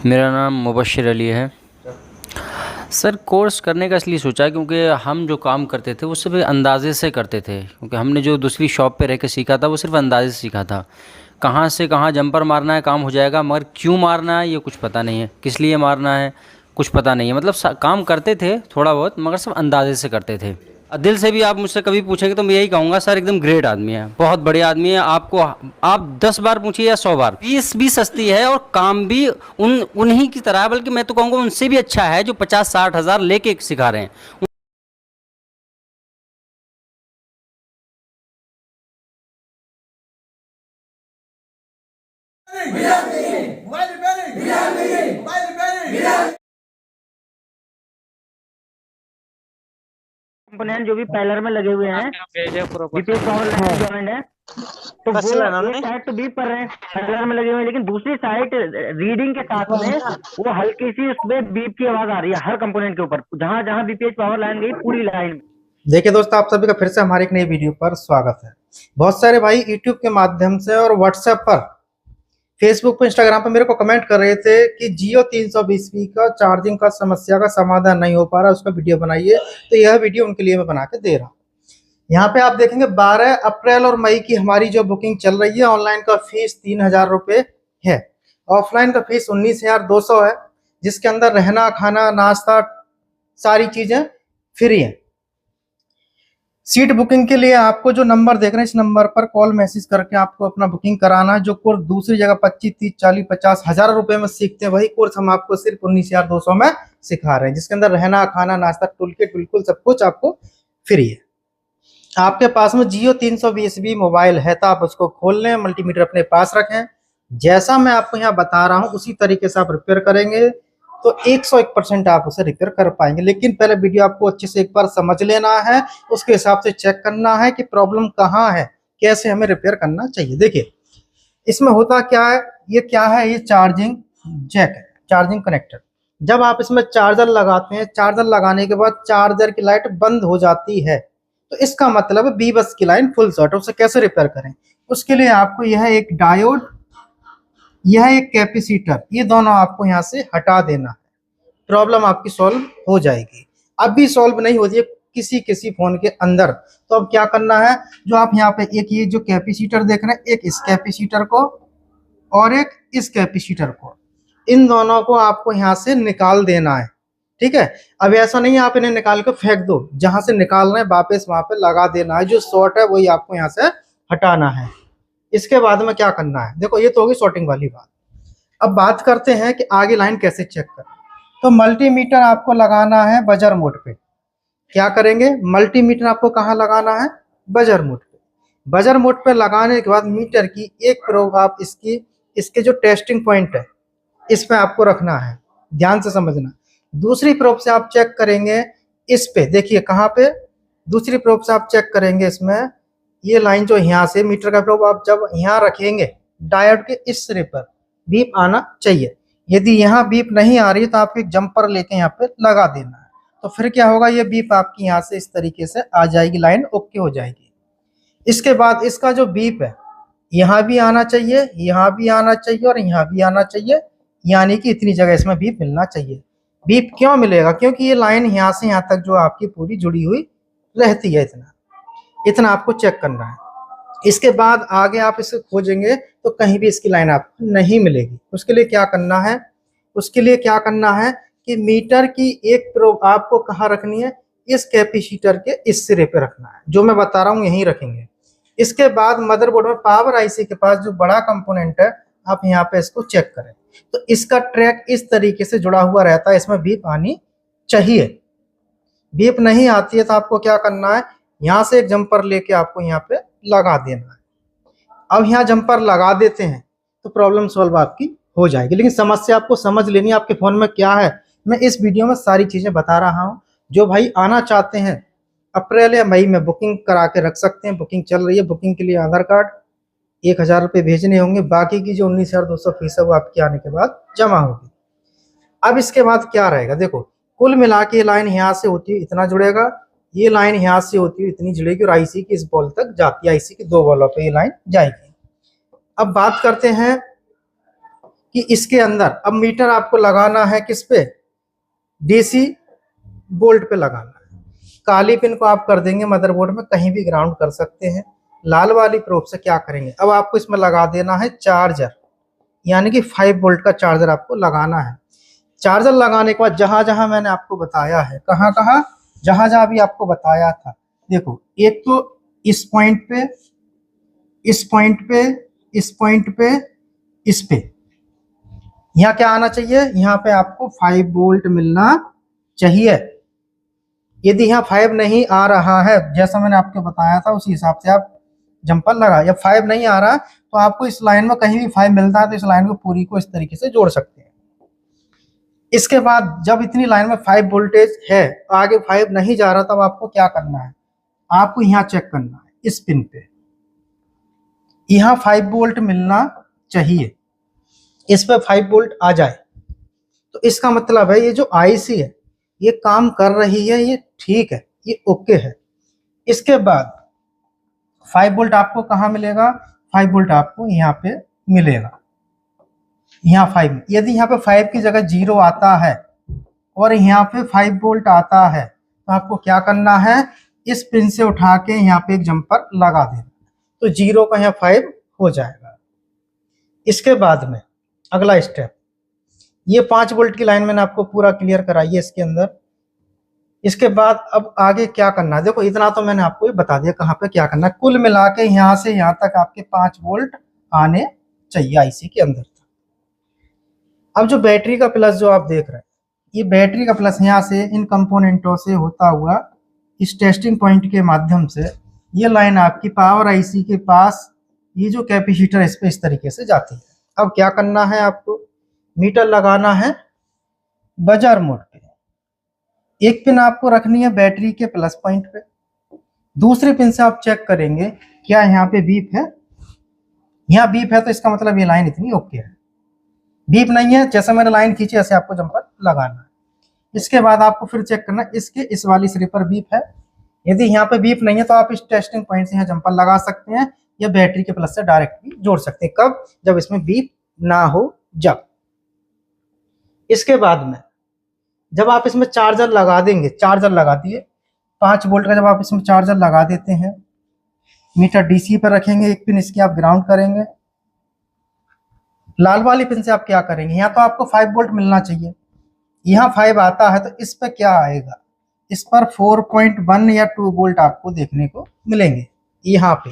मेरा नाम मुबश्शिर अली है। सर कोर्स करने का इसलिए सोचा क्योंकि हम जो काम करते थे वो सिर्फ अंदाज़े से करते थे, क्योंकि हमने जो दूसरी शॉप पे रह के सीखा था वो सिर्फ अंदाज़े से सीखा था। कहाँ से कहाँ जंपर मारना है काम हो जाएगा, मगर क्यों मारना है ये कुछ पता नहीं है, किस लिए मारना है कुछ पता नहीं है। मतलब काम करते थे थोड़ा बहुत, मगर सब अंदाज़े से करते थे। दिल से भी आप मुझसे कभी पूछेंगे तो मैं यही कहूँगा, सर एकदम ग्रेट आदमी है, बहुत बढ़िया आदमी है। आपको आप 10 बार पूछिए या 100 बार, फीस भी सस्ती है और काम भी उन्हीं की तरह है, बल्कि मैं तो कहूँगा उनसे भी अच्छा है जो 50-60 हज़ार लेके सिखा रहे हैं। कंपोनेंट जो भी पैलर में लगे हुए हैं, बीपीएस पावर लाइन जॉइंट है, तो वो एक साइड तो बीप कर रहे हैं, पैलर में लगे हुए हैं, लेकिन दूसरी साइड रीडिंग के साथ में वो हल्की सी उसमें बीप की आवाज आ रही है हर कंपोनेंट के ऊपर, जहां जहां बीपीएस पावर लाइन गई पूरी लाइन में। देखिए दोस्तों, आप सभी का फिर से हमारे एक नई वीडियो पर स्वागत है। बहुत सारे भाई यूट्यूब के माध्यम से और व्हाट्सएप पर, फेसबुक पर, इंस्टाग्राम पर मेरे को कमेंट कर रहे थे कि जियो 320V का चार्जिंग का समस्या का समाधान नहीं हो पा रहा, उसका वीडियो बनाइए। तो यह वीडियो उनके लिए मैं बना के दे रहा हूँ। यहाँ पे आप देखेंगे 12 अप्रैल और मई की हमारी जो बुकिंग चल रही है, ऑनलाइन का फीस 3000 रुपये है, ऑफलाइन का फीस 19,200 है, जिसके अंदर रहना, खाना, नाश्ता, सारी चीजें फ्री है। सीट बुकिंग के लिए आपको जो नंबर देख रहे हैं, इस नंबर पर कॉल मैसेज करके आपको अपना बुकिंग कराना है। जो कोर्स दूसरी जगह 25, 30, 40, 50 हजार रुपए में सीखते हैं, वही कोर्स हम आपको सिर्फ 19,200 में सिखा रहे हैं, जिसके अंदर रहना, खाना, नाश्ता, टूल किट, बिल्कुल सब कुछ आपको फ्री है। आपके पास में जियो 320V मोबाइल है तो आप उसको खोल लें, मल्टीमीटर अपने पास रखें। जैसा मैं आपको यहाँ बता रहा हूँ उसी तरीके से आप रिपेयर करेंगे तो 101% आप उसे रिपेयर कर पाएंगे। लेकिन पहले वीडियो आपको अच्छे से एक बार समझ लेना है, उसके हिसाब से चेक करना है कि प्रॉब्लम कहाँ है, कैसे हमें रिपेयर करना चाहिए। देखिए इसमें होता क्या है, ये क्या है, ये चार्जिंग जैक है, चार्जिंग कनेक्टर। जब आप इसमें चार्जर लगाते हैं, चार्जर लगाने के बाद चार्जर की लाइट बंद हो जाती है, तो इसका मतलब बी बस की लाइन फुल शॉर्ट है। उसे कैसे रिपेयर करें, उसके लिए आपको यह एक डायोड, यह एक कैपेसिटर, ये दोनों आपको यहाँ से हटा देना है। प्रॉब्लम आपकी सॉल्व हो जाएगी। अभी सॉल्व नहीं होती है किसी किसी फोन के अंदर, तो अब क्या करना है, जो आप यहाँ पे एक ये जो कैपेसिटर देख रहे हैं, एक इस कैपेसिटर को और एक इस कैपेसिटर को, इन दोनों को आपको यहाँ से निकाल देना है। ठीक है, अब ऐसा नहीं है आप इन्हें निकाल के फेंक दो, जहां से निकाल रहे हैं वापस वहां पे लगा देना है। जो शॉर्ट है वही आपको यहाँ से हटाना है। इसके बाद में क्या करना है, देखो ये तो होगी शॉर्टिंग वाली बात। अब बात करते हैं कि आगे लाइन कैसे चेक करें। तो मल्टीमीटर आपको लगाना है बजर मोड पे। क्या करेंगे, मल्टीमीटर आपको कहाँ लगाना है, बजर मोड पे। बजर मोड पे लगाने के बाद मीटर की एक प्रोब आप इसके जो टेस्टिंग पॉइंट है इस पे आपको रखना है, ध्यान से समझना। दूसरी प्रोब से आप चेक करेंगे इस पे, देखिए कहाँ पे, दूसरी प्रोब से आप चेक करेंगे इसमें, ये लाइन जो यहाँ से मीटर का प्रोब आप जब यहाँ रखेंगे डायोड के इस सिरे पर बीप आना चाहिए। यदि यहाँ बीप नहीं आ रही तो आपको एक जंपर लेके यहाँ पे लगा देना है, तो फिर क्या होगा, ये बीप आपकी यहाँ से इस तरीके से आ जाएगी, लाइन ओके हो जाएगी। इसके बाद इसका जो बीप है यहाँ भी आना चाहिए, यहाँ भी आना चाहिए और यहाँ भी आना चाहिए, यानी कि इतनी जगह इसमें बीप मिलना चाहिए। बीप क्यों मिलेगा, क्योंकि ये लाइन यहाँ से यहाँ तक जो आपकी पूरी जुड़ी हुई रहती है, इतना इतना आपको चेक करना है। इसके बाद आगे आप इसे खोजेंगे तो कहीं भी इसकी लाइन आपको नहीं मिलेगी। उसके लिए क्या करना है, उसके लिए क्या करना है कि मीटर की एक प्रोब आपको कहाँ रखनी है, इस कैपेसिटर के इस सिरे पे रखना है, जो मैं बता रहा हूँ यहीं रखेंगे। इसके बाद मदरबोर्ड में पावर आईसी के पास जो बड़ा कंपोनेंट है, आप यहाँ पे इसको चेक करें तो इसका ट्रैक इस तरीके से जुड़ा हुआ रहता है, इसमें बीप आनी चाहिए। बीप नहीं आती है तो आपको क्या करना है, यहाँ से एक जंपर लेके आपको यहाँ पे लगा देना है। अब यहाँ जंपर लगा देते हैं तो प्रॉब्लम सॉल्व आपकी हो जाएगी। लेकिन समस्या आपको समझ लेनी है आपके फोन में क्या है, मैं इस वीडियो में सारी चीजें बता रहा हूँ। जो भाई आना चाहते हैं अप्रैल या मई में बुकिंग करा के रख सकते हैं, बुकिंग चल रही है। बुकिंग के लिए आधार कार्ड 1000 रुपये भेजने होंगे, बाकी की जो 19,200 फीस है वो आपकी आने के बाद जमा होगी। अब इसके बाद क्या रहेगा, देखो कुल मिला के लाइन यहाँ से होती है इतना जुड़ेगा, ये लाइन यहाँ से होती है इतनी जुड़ेगी और आईसी की इस बॉल तक जाती है, आईसी की 2 बॉलों पे ये लाइन जाएगी। अब बात करते हैं कि इसके अंदर अब मीटर आपको लगाना है किस पे, डीसी बोल्ट पे लगाना है। काली पिन को आप कर देंगे मदरबोर्ड में, कहीं भी ग्राउंड कर सकते हैं। लाल वाली प्रोब से क्या करेंगे, अब आपको इसमें लगा देना है चार्जर, यानी कि 5 वोल्ट का चार्जर आपको लगाना है। चार्जर लगाने के बाद जहां जहां मैंने आपको बताया है, कहाँ कहाँ, जहां जहां भी आपको बताया था, देखो एक तो इस पॉइंट पे, इस पॉइंट पे, इस पॉइंट पे, इस पे, यहाँ क्या आना चाहिए, यहाँ पे आपको 5 वोल्ट मिलना चाहिए। यदि यहाँ 5 नहीं आ रहा है, जैसा मैंने आपको बताया था उसी हिसाब से आप जंपर लगा, या 5 नहीं आ रहा तो आपको इस लाइन में कहीं भी 5 मिलता है तो इस लाइन को पूरी को इस तरीके से जोड़ सकते हैं। इसके बाद जब इतनी लाइन में 5 वोल्टेज है, आगे 5 नहीं जा रहा, तब आपको क्या करना है, आपको यहाँ चेक करना है इस पिन पे, यहाँ 5 वोल्ट मिलना चाहिए, इस पे 5 वोल्ट आ जाए तो इसका मतलब है ये जो आईसी है ये काम कर रही है, ये ठीक है, ये ओके है। इसके बाद 5 वोल्ट आपको कहाँ मिलेगा, 5 वोल्ट आपको यहाँ पे मिलेगा, यहाँ 5। यदि यहाँ पे 5 की जगह 0 आता है और यहाँ पे 5 वोल्ट आता है तो आपको क्या करना है, इस पिन से उठा के यहाँ पे एक जंपर लगा देना, तो 0 का यहाँ 5 हो जाएगा। इसके बाद में अगला स्टेप, ये 5 वोल्ट की लाइन मैंने आपको पूरा क्लियर कराई है इसके अंदर। इसके बाद अब आगे क्या करना है, देखो इतना तो मैंने आपको बता दिया कहाँ पे क्या करना है। कुल मिला के यहाँ से यहाँ तक आपके 5 वोल्ट आने चाहिए आईसी के अंदर। अब जो बैटरी का प्लस जो आप देख रहे हैं, ये बैटरी का प्लस यहाँ से इन कंपोनेंटों से होता हुआ इस टेस्टिंग पॉइंट के माध्यम से ये लाइन आपकी पावर आईसी के पास, ये जो कैपेसिटर इस पे इस तरीके से जाती है। अब क्या करना है, आपको मीटर लगाना है बजर मोड पे। एक पिन आपको रखनी है बैटरी के प्लस पॉइंट पे, दूसरे पिन से आप चेक करेंगे क्या यहाँ पे बीप है, यहाँ बीप है तो इसका मतलब ये लाइन इतनी ओके है। बीप नहीं है, जैसे मैंने लाइन खींची ऐसे आपको जंपर लगाना है। इसके बाद आपको फिर चेक करना है इसके इस वाली सिरे पर बीप है, यदि यहाँ पे बीप नहीं है तो आप इस टेस्टिंग पॉइंट से यहाँ जंपर लगा सकते हैं या बैटरी के प्लस से डायरेक्ट भी जोड़ सकते हैं। कब, जब इसमें बीप ना हो जब। इसके बाद में जब आप इसमें चार्जर लगा देंगे, चार्जर लगा दिए 5 वोल्ट का, जब आप इसमें चार्जर लगा देते हैं, मीटर डीसी पर रखेंगे, एक पिन इसकी आप ग्राउंड करेंगे। लाल वाली पिन से आप क्या करेंगे, यहाँ तो आपको 5 वोल्ट मिलना चाहिए, यहाँ 5 आता है तो इस पर क्या आएगा, इस पर 4.1 या 2 वोल्ट आपको देखने को मिलेंगे। यहाँ पे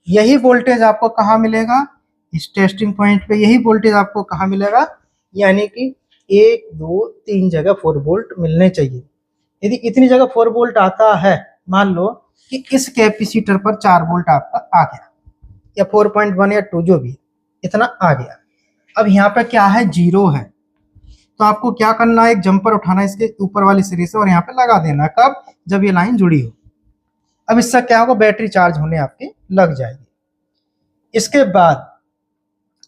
यही वोल्टेज आपको कहाँ मिलेगा, इस टेस्टिंग पॉइंट पे यही वोल्टेज आपको कहाँ मिलेगा, यानी कि 1 2 3 जगह 4 वोल्ट मिलने चाहिए। यदि इतनी जगह 4 वोल्ट आता है, मान लो कि इस कैपेसिटर पर 4 वोल्ट आपका आ गया या 4.1 या 2 जो भी इतना आ गया, अब यहाँ पे क्या है, 0 है, तो आपको क्या करना है, एक जंपर उठाना है इसके ऊपर वाली सिरे से और यहाँ पे लगा देना। कब, जब ये लाइन जुड़ी हो। अब इससे क्या होगा, बैटरी चार्ज होने आपकी लग जाएगी। इसके बाद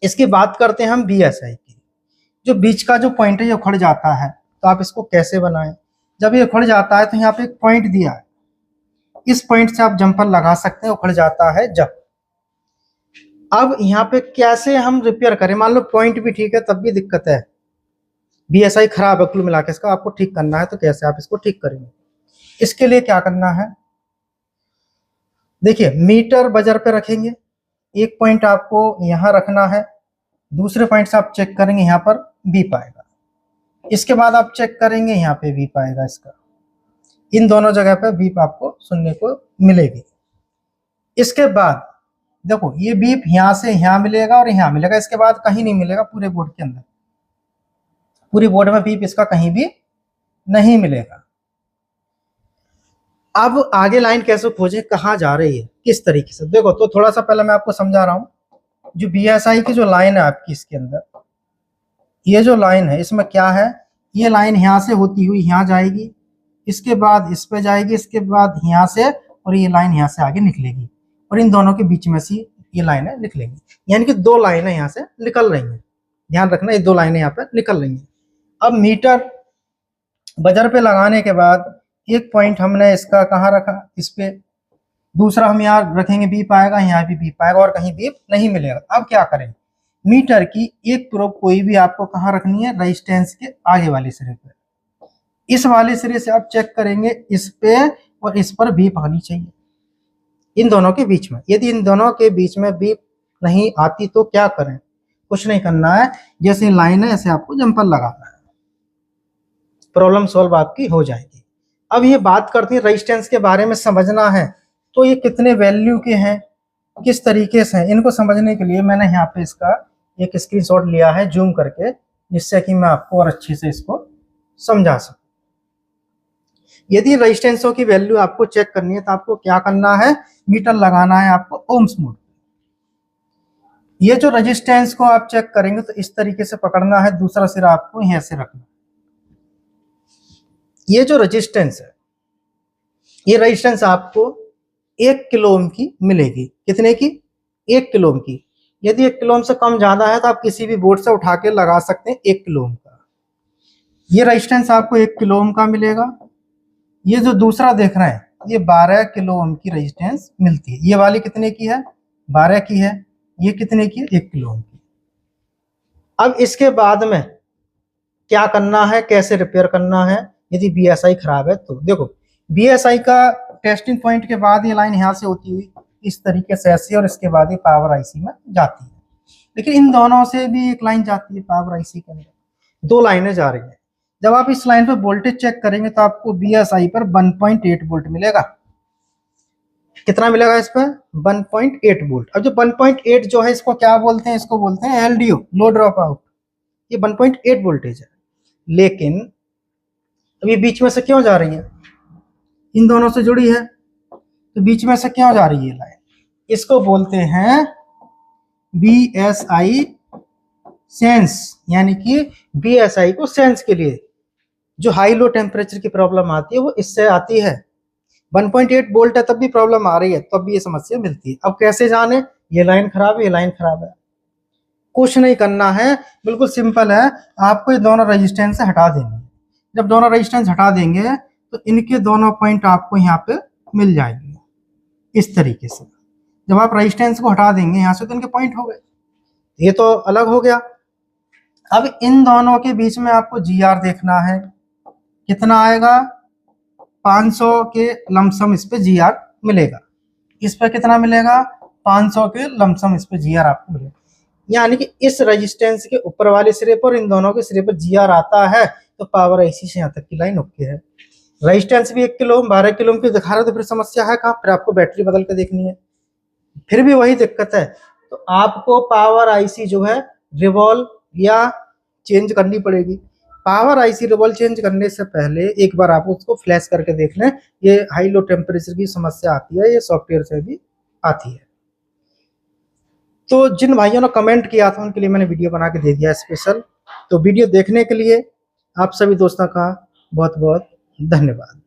इसकी बात करते हैं हम बीएसआई की। जो बीच का जो पॉइंट है ये उखड़ जाता है, तो आप इसको कैसे बनाएं, जब ये उखड़ जाता है तो यहाँ पे एक पॉइंट दिया है, इस पॉइंट से आप जंपर लगा सकते हैं, उखड़ जाता है जब। अब यहाँ पे कैसे हम रिपेयर करें, मान लो पॉइंट भी ठीक है तब भी दिक्कत है, बीएसआई खराब है, कुल मिला के इसका आपको ठीक करना है, तो कैसे आप इसको ठीक करेंगे। इसके लिए क्या करना है, देखिए मीटर बजर पे रखेंगे, एक पॉइंट आपको यहाँ रखना है, दूसरे पॉइंट से आप चेक करेंगे यहाँ पर बीप आएगा, इसके बाद आप चेक करेंगे यहाँ पे बीप आएगा इसका, इन दोनों जगह पे बीप आपको सुनने को मिलेगी। इसके बाद देखो ये बीप यहाँ से यहाँ मिलेगा और यहाँ मिलेगा, इसके बाद कहीं नहीं मिलेगा पूरे बोर्ड के अंदर, पूरी बोर्ड में बीप इसका कहीं भी नहीं मिलेगा। अब आगे लाइन कैसे खोजें, कहाँ जा रही है, किस तरीके से, देखो तो थोड़ा सा पहले मैं आपको समझा रहा हूँ। जो बीएसआई की जो लाइन है आपकी इसके अंदर, ये जो लाइन है इसमें क्या है, ये लाइन यहाँ से होती हुई यहाँ जाएगी, इसके बाद इस पे जाएगी, इसके बाद यहाँ से, और ये लाइन यहाँ से आगे निकलेगी और इन दोनों के बीच में से ये लाइनें निकलेंगी, यानी कि 2 लाइनें यहाँ से निकल रही हैं। ध्यान रखना, ये 2 लाइनें यहाँ पे निकल रही हैं। अब मीटर बजर पे लगाने के बाद एक पॉइंट हमने इसका कहाँ रखा, इस पे, दूसरा हम यहाँ रखेंगे बीप आएगा, यहाँ भी बीप आएगा और कहीं बीप नहीं मिलेगा। अब क्या करें, मीटर की एक प्रोब कोई भी आपको कहाँ रखनी है, रेजिस्टेंस के आगे वाले सिरे पे। इस वाले सिरे से आप चेक करेंगे इस पे, और इस पर बीप आनी चाहिए इन दोनों के बीच में। यदि इन दोनों के बीच में बीप नहीं आती तो क्या करें, कुछ नहीं करना है, जैसे लाइन है ऐसे आपको जंपर लगाना है, प्रॉब्लम सॉल्व आपकी हो जाएगी। अब ये बात करते हैं रेजिस्टेंस के बारे में समझना है तो ये कितने वैल्यू के हैं, किस तरीके से हैं, इनको समझने के लिए मैंने यहाँ पे इसका एक स्क्रीनशॉट लिया है जूम करके, जिससे कि मैं आपको और अच्छे से इसको समझा सकूं। यदि रेजिस्टेंसों की वैल्यू आपको चेक करनी है तो आपको क्या करना है, मीटर लगाना है आपको ओम्स मोड। ये जो रेजिस्टेंस को आप चेक करेंगे तो इस तरीके से पकड़ना है, दूसरा सिरा आपको यहां से रखना। ये जो रेजिस्टेंस है, ये रेजिस्टेंस आपको 1 किलो ओम की मिलेगी। कितने की? 1 किलो ओम की। यदि 1 किलो ओम से कम ज्यादा है तो आप किसी भी बोर्ड से उठा के लगा सकते हैं 1 किलो ओम का। ये रेजिस्टेंस आपको 1 किलो ओम का मिलेगा। ये जो दूसरा देख रहे हैं ये 12 किलो ओम की रेजिस्टेंस मिलती है। ये वाली कितने की है? 12 की है। ये कितने की है? 1 किलो ओम की। अब इसके बाद में क्या करना है, कैसे रिपेयर करना है यदि बीएसआई खराब है तो। देखो बीएसआई का टेस्टिंग पॉइंट के बाद ये लाइन यहाँ से होती हुई इस तरीके से ऐसे, और इसके बाद ये पावर आईसी में जाती है। लेकिन इन दोनों से भी एक लाइन जाती है पावर आईसी के अंदर, 2 लाइनें जा रही है। जब आप इस लाइन पर वोल्टेज चेक करेंगे तो आपको बीएसआई पर 1.8 वोल्ट मिलेगा। कितना मिलेगा इस पर? 1.8 वोल्ट। अब जो 1.8 जो है इसको क्या बोलते हैं? इसको बोलते हैं एलडीओ, लो ड्रॉप आउट। ये 1.8 वोल्टेज है। लेकिन अभी बीच में से क्यों जा रही है? इन दोनों से जुड़ी है तो बीच में से क्यों जा रही है लाइन? इसको बोलते हैं बीएसआई सेंस, यानी कि बीएसआई को सेंस के लिए जो हाई लो टेम्परेचर की प्रॉब्लम आती है वो इससे आती है। 1.8 वोल्ट है तब भी प्रॉब्लम आ रही है, तब भी ये समस्या मिलती है। अब कैसे जाने ये लाइन खराब है, ये लाइन खराब है? कुछ नहीं करना है, बिल्कुल सिंपल है। आपको ये दोनों रेजिस्टेंस से हटा देंगे। जब दोनों रेजिस्टेंस हटा देंगे तो इनके दोनों पॉइंट आपको यहाँ पे मिल जाएंगे इस तरीके से। जब आप रेजिस्टेंस को हटा देंगे यहाँ से तो इनके पॉइंट हो गए, ये तो अलग हो गया। अब इन दोनों के बीच में आपको जीआर देखना है, कितना आएगा? 500 के लमसम इस पे जीआर मिलेगा। इस पे कितना मिलेगा? 500 के लमसम इस पे जीआर आपको मिलेगा। यानी कि इस रेजिस्टेंस के ऊपर वाले सिरे पर, इन दोनों के सिरे पर जीआर आता है तो पावर आईसी से यहाँ तक की लाइन ओके है। रेजिस्टेंस भी 1 किलो ओम 12 किलो ओम की दिखा रहा है तो फिर समस्या है कहाँ? फिर आपको बैटरी बदल के देखनी है, फिर भी वही दिक्कत है। तो आपको पावर आईसी जो है रिवॉल्व या चेंज करनी पड़ेगी। पावर आईसी रिवॉल्व चेंज करने से पहले एक बार आप उसको फ्लैश करके देख लें। ये हाई लो टेम्परेचर की समस्या आती है, ये सॉफ्टवेयर से भी आती है। तो जिन भाइयों ने कमेंट किया था उनके लिए मैंने वीडियो बना के दे दिया स्पेशल। तो वीडियो देखने के लिए आप सभी दोस्तों का बहुत बहुत धन्यवाद।